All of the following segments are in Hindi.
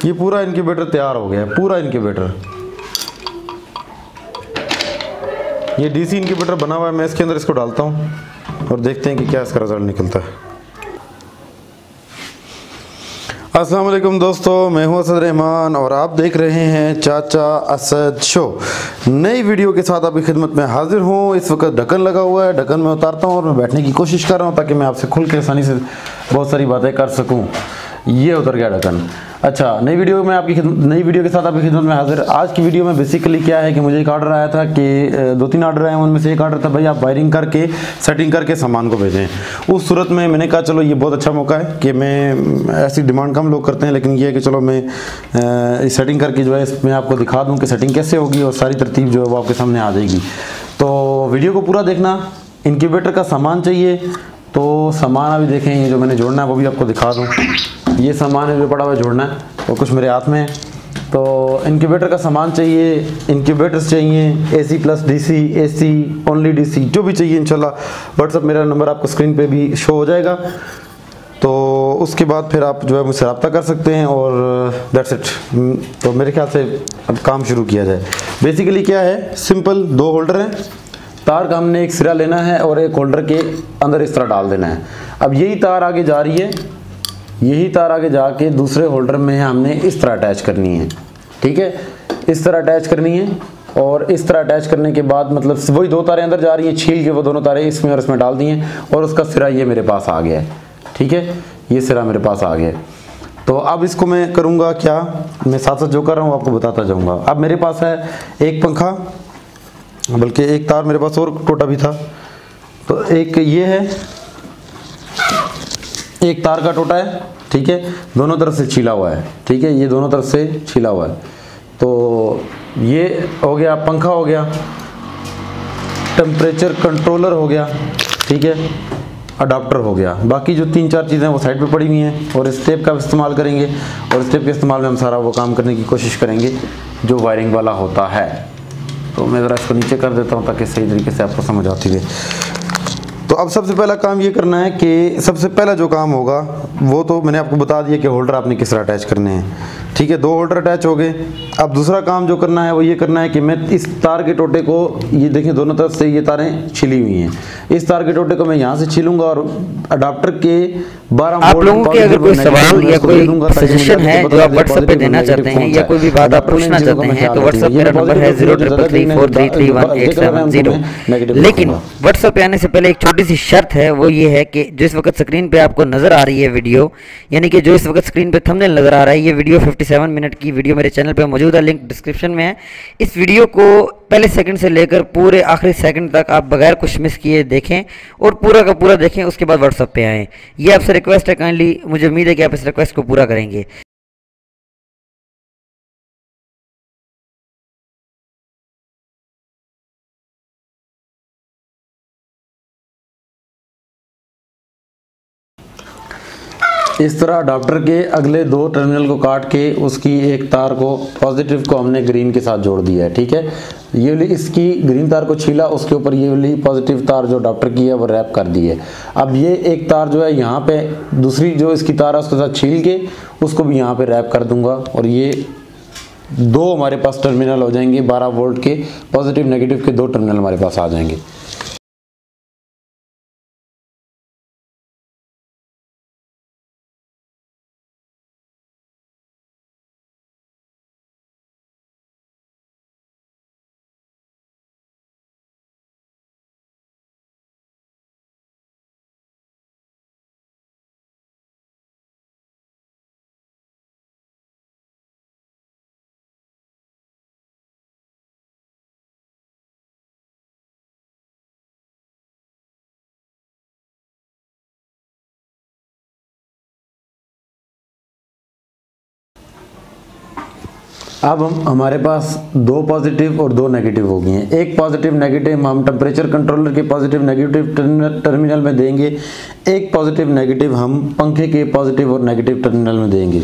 ये पूरा इनक्यूबेटर तैयार हो गया है, पूरा इनक्यूबेटर। ये डीसी इनक्यूबेटर बना हुआ है। मैं इसके अंदर इसको डालता हूँ और देखते हैं कि क्या इसका रिजल्ट निकलता है। अस्सलाम वालेकुम दोस्तों, मैं हूं असद रहमान और आप देख रहे हैं चाचा असद शो। नई वीडियो के साथ आपकी खिदमत में हाजिर हूं। इस वक्त ढक्कन लगा हुआ है, ढक्कन में उतारता हूं और मैं बैठने की कोशिश कर रहा हूं ताकि मैं आपसे खुल के आसानी से बहुत सारी बातें कर सकूं। ये उतर गया ढक्कन। अच्छा, नई वीडियो के साथ आपकी खिदमत में हाजिर। आज की वीडियो में बेसिकली क्या है कि मुझे एक ऑर्डर आया था कि 2-3 ऑर्डर आए, उनमें से एक ऑर्डर था भाई आप वायरिंग करके सेटिंग करके सामान को भेजें। उस सूरत में मैंने कहा चलो ये बहुत अच्छा मौका है कि मैं, ऐसी डिमांड कम लोग करते हैं लेकिन ये है कि चलो मैं सेटिंग करके जो है इसमें आपको दिखा दूँ कि सेटिंग कैसे होगी और सारी तरतीब जो है वो आपके सामने आ जाएगी। तो वीडियो को पूरा देखना। इनक्यूबेटर का सामान चाहिए तो सामान अभी देखें, ये जो मैंने जोड़ना है वो भी आपको दिखा दूँ। ये सामान है जो पड़ा हुआ जोड़ना है और कुछ मेरे हाथ में है। तो इनक्यूबेटर का सामान चाहिए, इनक्यूबेटर्स चाहिए, AC plus DC, AC only DC, जो भी चाहिए इंशाल्लाह। व्हाट्सअप मेरा नंबर आपको स्क्रीन पे भी शो हो जाएगा। तो उसके बाद फिर आप जो है मुझसे रब्ता कर सकते हैं और दैट्स इट। तो मेरे ख्याल से अब काम शुरू किया जाए। बेसिकली क्या है, सिंपल 2 होल्डर हैं। तार का हमने एक सिरा लेना है और एक होल्डर के अंदर इस तरह डाल देना है। अब यही तार आगे जा रही है, यही तार आगे जाके दूसरे होल्डर में हमने इस तरह अटैच करनी है। ठीक है, इस तरह अटैच करनी है और इस तरह अटैच करने के बाद मतलब वही 2 तारें अंदर जा रही हैं, छील के वो दोनों तारें इसमें और इसमें डाल दी हैं और उसका सिरा ये मेरे पास आ गया है। ठीक है, ये सिरा मेरे पास आ गया है। तो अब इसको मैं करूँगा क्या, मैं साथ साथ जो कर रहा हूँ आपको बताता जाऊँगा। अब मेरे पास है एक पंखा, बल्कि एक तार मेरे पास और टोटा भी था। तो एक ये है, एक तार का टोटा है। ठीक है, दोनों तरफ से छीला हुआ है। ठीक है, ये दोनों तरफ से छीला हुआ है। तो ये हो गया, पंखा हो गया, टेम्परेचर कंट्रोलर हो गया। ठीक है, अडाप्टर हो गया। बाकी जो 3-4 चीज़ें वो साइड पे पड़ी हुई हैं और इस टेप का इस्तेमाल करेंगे और इस टेप के इस्तेमाल में हम सारा वो काम करने की कोशिश करेंगे जो वायरिंग वाला होता है। तो मैं ज़रा इसको नीचे कर देता हूँ ताकि सही तरीके से आपको समझ आती है। तो अब सबसे पहला काम ये करना है कि सबसे पहला जो काम होगा वो तो मैंने आपको बता दिया कि होल्डर आपने किस तरह अटैच करने हैं। ठीक है, 2 होल्डर अटैच हो गए। अब दूसरा काम जो करना है वो ये करना है कि मैं इस तार के टोटे को, ये देखें दोनों तरफ से ये तारें छिली हुई हैं, इस तार के टोटे को मैं यहाँ से छीलूंगा और अडाप्टर के 12 आप लोगों के अगर कोई सवाल या कोई सजेशन है जो आप व्हाट्सएप पे देना चाहते हैं या कोई भी बात आप पूछना चाहते हैं तो व्हाट्सएप मेरा नंबर है 0333433180। लेकिन व्हाट्सएप पे आने से पहले एक छोटी सी शर्त है, वो ये है कि जिस वक्त स्क्रीन पे आपको नजर आ रही है वीडियो, यानी कि जो इस वक्त स्क्रीन पे थंबनेल नजर आ रहा है, ये वीडियो 57 मिनट की वीडियो मेरे चैनल पे मौजूद है, लिंक डिस्क्रिप्शन में है। इस वीडियो को पहले सेकंड से लेकर पूरे आखिरी सेकंड तक आप बगैर कुछ मिस किए देखें और पूरा का पूरा देखें, उसके बाद व्हाट्सएप पे आएँ। ये आपसे रिक्वेस्ट है, काइंडली मुझे उम्मीद है कि आप इस रिक्वेस्ट को पूरा करेंगे। इस तरह अडाप्टर के अगले 2 टर्मिनल को काट के उसकी एक तार को, पॉजिटिव को हमने ग्रीन के साथ जोड़ दिया है। ठीक है, ये वाली इसकी ग्रीन तार को छीला, उसके ऊपर ये वाली पॉजिटिव तार जो अडाप्टर की है वो रैप कर दी है। अब ये एक तार जो है यहाँ पे दूसरी जो इसकी तार है उसके साथ छील के उसको भी यहाँ पे रैप कर दूंगा और ये 2 हमारे पास टर्मिनल हो जाएंगे। 12 वोल्ट के पॉजिटिव नेगेटिव के 2 टर्मिनल हमारे पास आ जाएंगे। अब हमारे पास 2 पॉजिटिव और 2 नेगेटिव हो गए हैं। एक पॉजिटिव नेगेटिव हम टेम्परेचर कंट्रोलर के पॉजिटिव नेगेटिव टर्मिनल में देंगे, एक पॉजिटिव नेगेटिव हम पंखे के पॉजिटिव और नेगेटिव टर्मिनल में देंगे।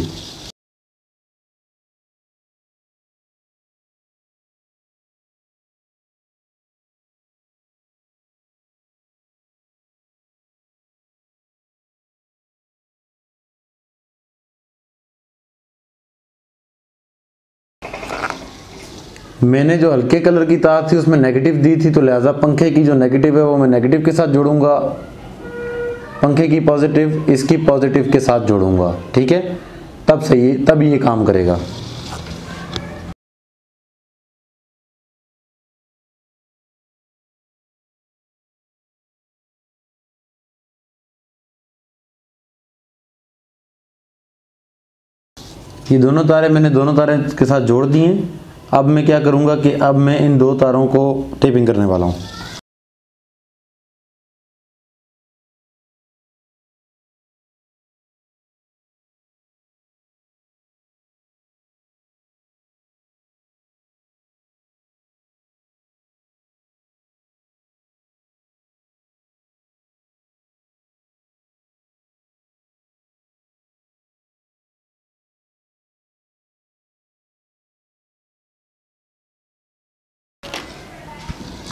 मैंने जो हल्के कलर की तार थी उसमें नेगेटिव दी थी, तो लिहाजा पंखे की जो नेगेटिव है वो मैं नेगेटिव के साथ जोड़ूंगा, पंखे की पॉजिटिव इसकी पॉजिटिव के साथ जोड़ूंगा। ठीक है, तब सही, तब ये काम करेगा। ये दोनों तारे मैंने दोनों तारे के साथ जोड़ दिए। अब मैं क्या करूंगा कि अब मैं इन दो तारों को टेपिंग करने वाला हूं।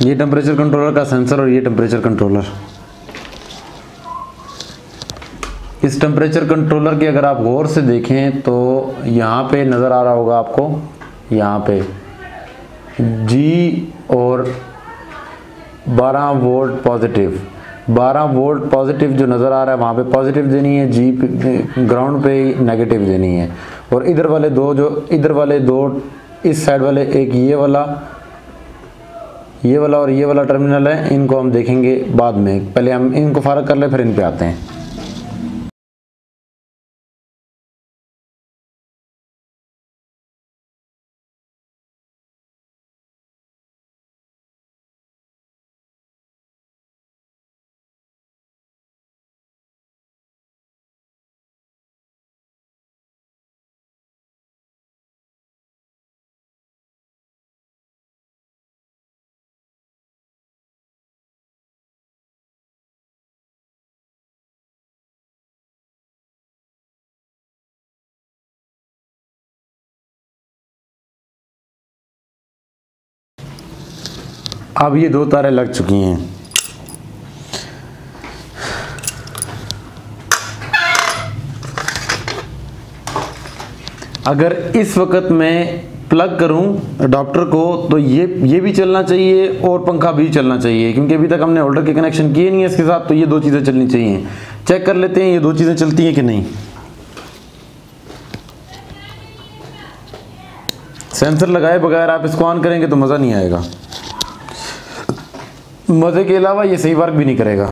ये टेम्परेचर कंट्रोलर का सेंसर और ये टेम्परेचर कंट्रोलर। इस टेम्परेचर कंट्रोलर की अगर आप गौर से देखें तो यहाँ पे नज़र आ रहा होगा आपको, यहाँ पे जी और 12 वोल्ट पॉजिटिव, 12 वोल्ट पॉजिटिव जो नज़र आ रहा है वहाँ पे पॉजिटिव देनी है, जी ग्राउंड पे ही नेगेटिव देनी है। और इधर वाले दो, जो इधर वाले दो इस साइड वाले, एक ये वाला और ये वाला टर्मिनल है, इनको हम देखेंगे बाद में, पहले हम इनको फारग कर ले फिर इन पे आते हैं। अब ये दो तारें लग चुकी हैं। अगर इस वक्त मैं प्लग करूं अडॉप्टर को तो ये भी चलना चाहिए और पंखा भी चलना चाहिए, क्योंकि अभी तक हमने होल्डर के कनेक्शन किए नहीं है इसके साथ, तो ये दो चीज़ें चलनी चाहिए। चेक कर लेते हैं ये दो चीज़ें चलती हैं कि नहीं। सेंसर लगाए बगैर आप इसको ऑन करेंगे तो मज़ा नहीं आएगा, मज़े के अलावा ये सही वर्क भी नहीं करेगा।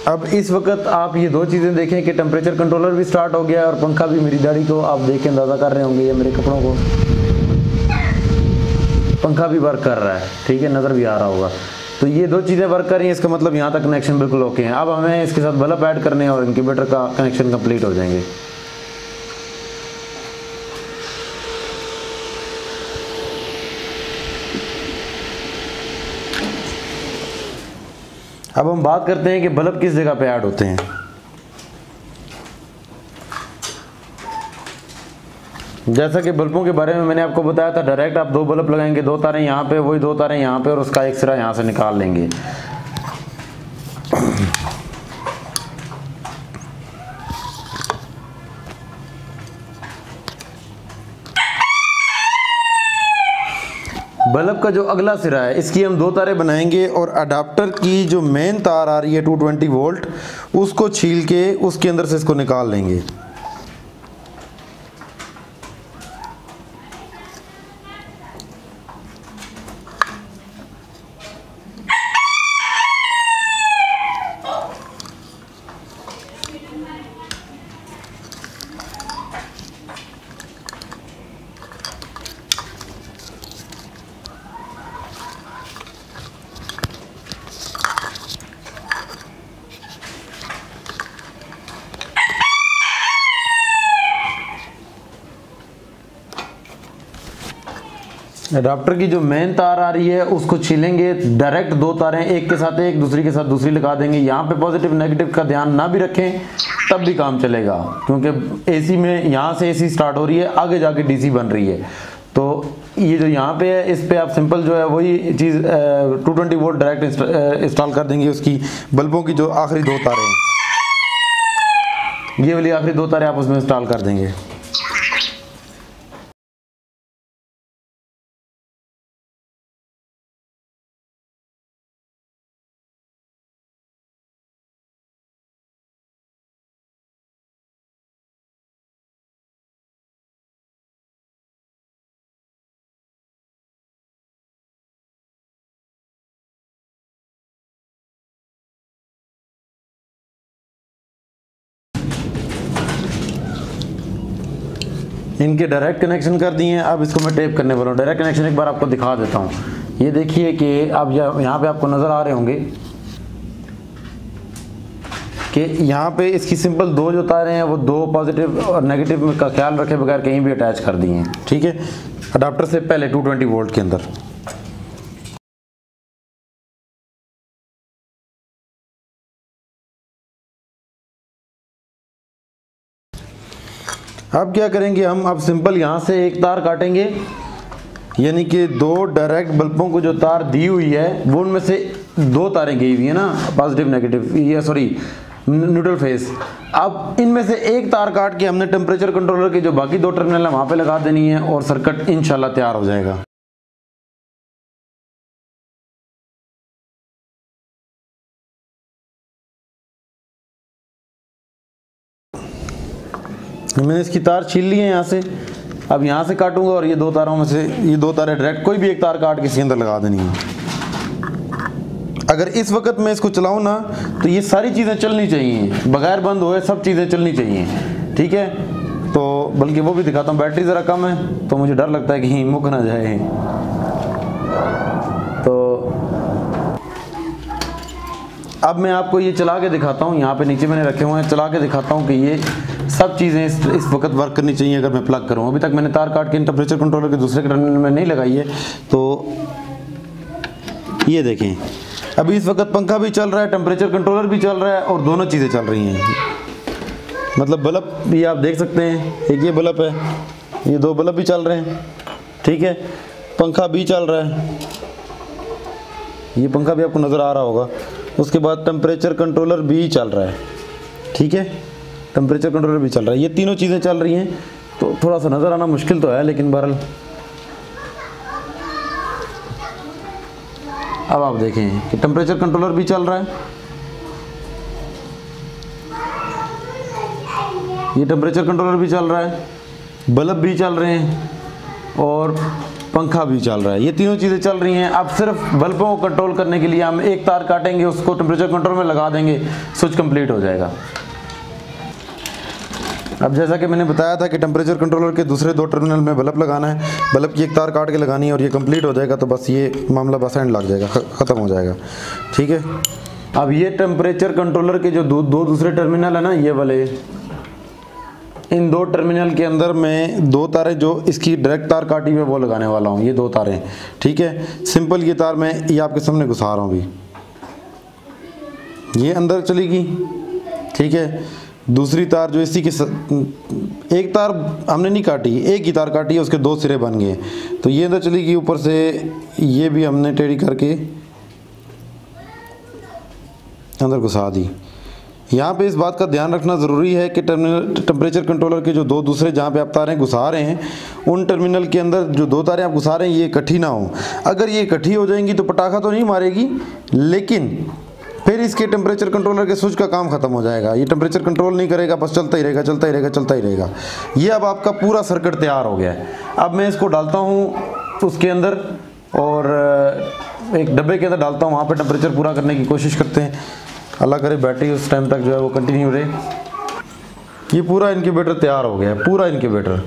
अब इस वक्त आप ये दो चीज़ें देखें कि टेम्परेचर कंट्रोलर भी स्टार्ट हो गया और पंखा भी। मेरी दाढ़ी को आप देख के अंदाज़ा कर रहे होंगे, ये मेरे कपड़ों को, पंखा भी वर्क कर रहा है। ठीक है, नज़र भी आ रहा होगा। तो ये दो चीज़ें वर्क कर रही हैं, इसका मतलब यहाँ तक कनेक्शन बिल्कुल ओके हैं। अब हमें इसके साथ बल्ब ऐड करने हैं और इंक्यूबेटर का कनेक्शन कंप्लीट हो जाएंगे। अब हम बात करते हैं कि बल्ब किस जगह पे ऐड होते हैं। जैसा कि बल्बों के बारे में मैंने आपको बताया था, डायरेक्ट आप दो बल्ब लगाएंगे, दो तारें यहाँ पे, वही दो तारें यहाँ पे, और उसका एक सिरा यहाँ से निकाल लेंगे। बल्ब का जो अगला सिरा है इसकी हम दो तारें बनाएंगे और अडाप्टर की जो मेन तार आ रही है 220 वोल्ट, उसको छील के उसके अंदर से इसको निकाल लेंगे। अडाप्टर की जो मेन तार आ रही है उसको छीलेंगे, डायरेक्ट दो तारें एक के साथ एक, दूसरी के साथ दूसरी लगा देंगे। यहाँ पे पॉजिटिव नेगेटिव का ध्यान ना भी रखें तब भी काम चलेगा, क्योंकि एसी में यहाँ से एसी स्टार्ट हो रही है, आगे जाके डीसी बन रही है। तो ये जो यहाँ पे है, इस पे आप सिंपल जो है वही चीज़ 220 वोल्ट डायरेक्ट इंस्टॉल कर देंगे। उसकी बल्बों की जो आखिरी 2 तारें हैं, ये वाली आखिरी 2 तारें आप उसमें इंस्टॉल कर देंगे। इनके डायरेक्ट कनेक्शन कर दिए हैं। अब इसको मैं टेप करने वाला हूँ। डायरेक्ट कनेक्शन एक बार आपको दिखा देता हूँ। ये देखिए कि अब यहाँ पे आपको नज़र आ रहे होंगे कि यहाँ पे इसकी सिंपल 2 जो तारें हैं वो 2 पॉजिटिव और नेगेटिव का ख्याल रखे बगैर कहीं भी अटैच कर दिए हैं। ठीक है, अडाप्टर से पहले 220 वोल्ट के अंदर। अब क्या करेंगे हम, अब सिंपल यहाँ से एक तार काटेंगे, यानी कि 2 डायरेक्ट बल्बों को जो तार दी हुई है वो उनमें से 2 तारें गई हुई है ना, पॉजिटिव नेगेटिव, या सॉरी न्यूट्रल फेस। अब इनमें से एक तार काट के हमने टेम्परेचर कंट्रोलर के जो बाकी 2 टर्मिनल है वहाँ पे लगा देनी है और सर्किट इंशाल्लाह तैयार हो जाएगा। मैंने इसकी तार छील ली है यहाँ से। अब यहाँ से काटूंगा और ये 2 तारों में से ये 2 तारें डायरेक्ट कोई भी एक तार काट के इसके अंदर लगा देनी है। अगर इस वक्त मैं इसको चलाऊं ना तो ये सारी चीज़ें चलनी चाहिए, बगैर बंद हुए सब चीज़ें चलनी चाहिए। ठीक है, तो बल्कि वो भी दिखाता हूँ। बैटरी ज़रा कम है तो मुझे डर लगता है कि मुक ना जाए। तो अब मैं आपको ये चला के दिखाता हूँ। यहाँ पे नीचे मैंने रखे हुए हैं, चला के दिखाता हूँ कि ये सब चीज़ें इस वक्त वर्क करनी चाहिए अगर मैं प्लग करूँ। अभी तक मैंने तार काट के इन टेम्परेचर कंट्रोलर के दूसरे टर्मिनल में नहीं लगाई है। तो ये देखें, अभी इस वक्त पंखा भी चल रहा है, टेम्परेचर कंट्रोलर भी चल रहा है और दोनों चीज़ें चल रही हैं। मतलब बल्ब ये आप देख सकते हैं, एक ये बल्ब है, ये 2 बल्ब भी चल रहे हैं। ठीक है, पंखा भी चल रहा है, ये पंखा भी आपको नज़र आ रहा होगा। उसके बाद टेम्परेचर कंट्रोलर भी चल रहा है। ठीक है, टेम्परेचर कंट्रोलर भी चल रहा है, ये तीनों चीज़ें चल रही हैं। तो थोड़ा सा नज़र आना मुश्किल तो है, लेकिन बहरहाल अब आप देखें कि टेम्परेचर कंट्रोलर भी चल रहा है, ये टेम्परेचर कंट्रोलर भी चल रहा है, बल्ब भी चल रहे हैं और पंखा भी चल रहा है। ये तीनों चीज़ें चल रही हैं। अब सिर्फ बल्बों को कंट्रोल करने के लिए हम एक तार काटेंगे, उसको टेम्परेचर कंट्रोल में लगा देंगे, स्विच कंप्लीट हो जाएगा। अब जैसा कि मैंने बताया था कि टेम्परेचर कंट्रोलर के दूसरे 2 टर्मिनल में बल्ब लगाना है, बल्ब की एक तार काट के लगानी है और ये कंप्लीट हो जाएगा। तो बस ये मामला बस एंड लग जाएगा, ख़त्म हो जाएगा। ठीक है, अब ये टेम्परेचर कंट्रोलर के जो 2 दूसरे टर्मिनल है ना, ये वाले, इन 2 टर्मिनल के अंदर मैं 2 तारें जो इसकी डायरेक्ट तार काटी हुई है वो लगाने वाला हूँ। ये 2 तारें, ठीक है, सिंपल ये तार मैं ये आपके सामने घुसा रहा हूँ अभी, ये अंदर चलेगी। ठीक है, दूसरी तार जो इसी के एक तार हमने नहीं काटी, एक ही तार काटी है, उसके 2 सिरे बन गए, तो ये अंदर चलेगी। ऊपर से ये भी हमने टेढ़ी करके अंदर घुसा दी। यहाँ पे इस बात का ध्यान रखना ज़रूरी है कि टेम्परेचर कंट्रोलर के जो 2 दूसरे जहाँ पे आप तारें घुसा रहे हैं, उन टर्मिनल के अंदर जो 2 तारें आप घुसा रहे हैं ये इकट्ठी ना हो। अगर ये इकट्ठी हो जाएंगी तो पटाखा तो नहीं मारेगी, लेकिन फिर इसके टेम्परेचर कंट्रोलर के स्विच का काम ख़त्म हो जाएगा। ये टेम्परेचर कंट्रोल नहीं करेगा, बस चलता ही रहेगा, चलता ही रहेगा, चलता ही रहेगा। ये अब आपका पूरा सर्किट तैयार हो गया है। अब मैं इसको डालता हूँ उसके अंदर और एक डब्बे के अंदर डालता हूँ, वहाँ पे टेम्परेचर पूरा करने की कोशिश करते हैं। अल्लाह करे बैटरी उस टाइम तक जो है वो कंटिन्यू रहे। ये पूरा इनक्यूबेटर तैयार हो गया है, पूरा इनक्यूबेटर।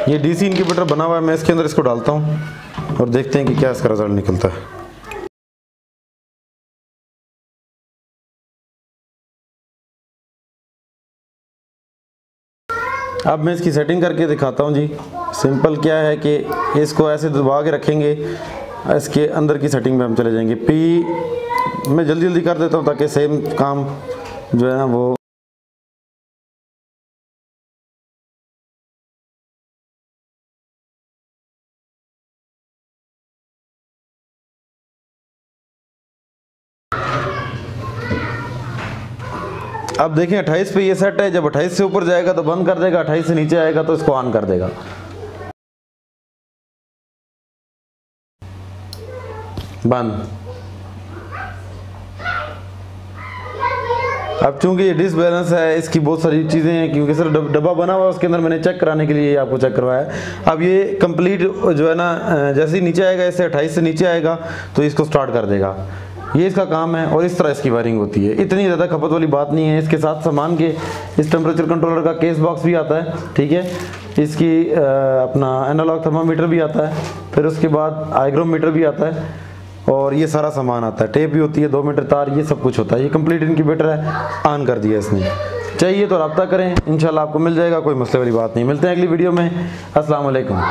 ये डीसी इनक्यूबेटर बना हुआ है। मैं इसके अंदर इसको डालता हूँ और देखते हैं कि क्या इसका रिजल्ट निकलता है। अब मैं इसकी सेटिंग करके दिखाता हूँ जी। सिंपल क्या है कि इसको ऐसे दबा के रखेंगे, इसके अंदर की सेटिंग में हम चले जाएंगे। पी मैं जल्दी जल्दी कर देता हूँ ताकि सेम काम जो है ना वो अब देखें 28 पे ये सेट है, जब 28 से ऊपर जाएगा तो बंद कर देगा, 28 से नीचे आएगा तो इसको ऑन कर देगा। बंद। अब चूंकि ये डिसबैलेंस है, इसकी बहुत सारी चीज़ें हैं, क्योंकि सर डब्बा बना हुआ है उसके अंदर, मैंने चेक कराने के लिए आपको चेक करवाया है। अब ये कंप्लीट जो है ना, जैसे ही नीचे आएगा, इससे 28 से नीचे आएगा तो इसको स्टार्ट कर देगा। ये इसका काम है और इस तरह इसकी वायरिंग होती है। इतनी ज़्यादा खपत वाली बात नहीं है। इसके साथ सामान के इस टेम्परेचर कंट्रोलर का केस बॉक्स भी आता है, ठीक है। इसकी अपना एनालॉग थर्मामीटर भी आता है, फिर उसके बाद हाइग्रोमीटर भी आता है, और ये सारा सामान आता है। टेप भी होती है, 2 मीटर तार, ये सब कुछ होता है। ये कंप्लीट इनक्यूबेटर है, ऑन कर दिया इसने। चाहिए तो रब्ता करें, इंशाल्लाह आपको मिल जाएगा, कोई मसले वाली बात नहीं। मिलते हैं अगली वीडियो में। अस्सलाम वालेकुम।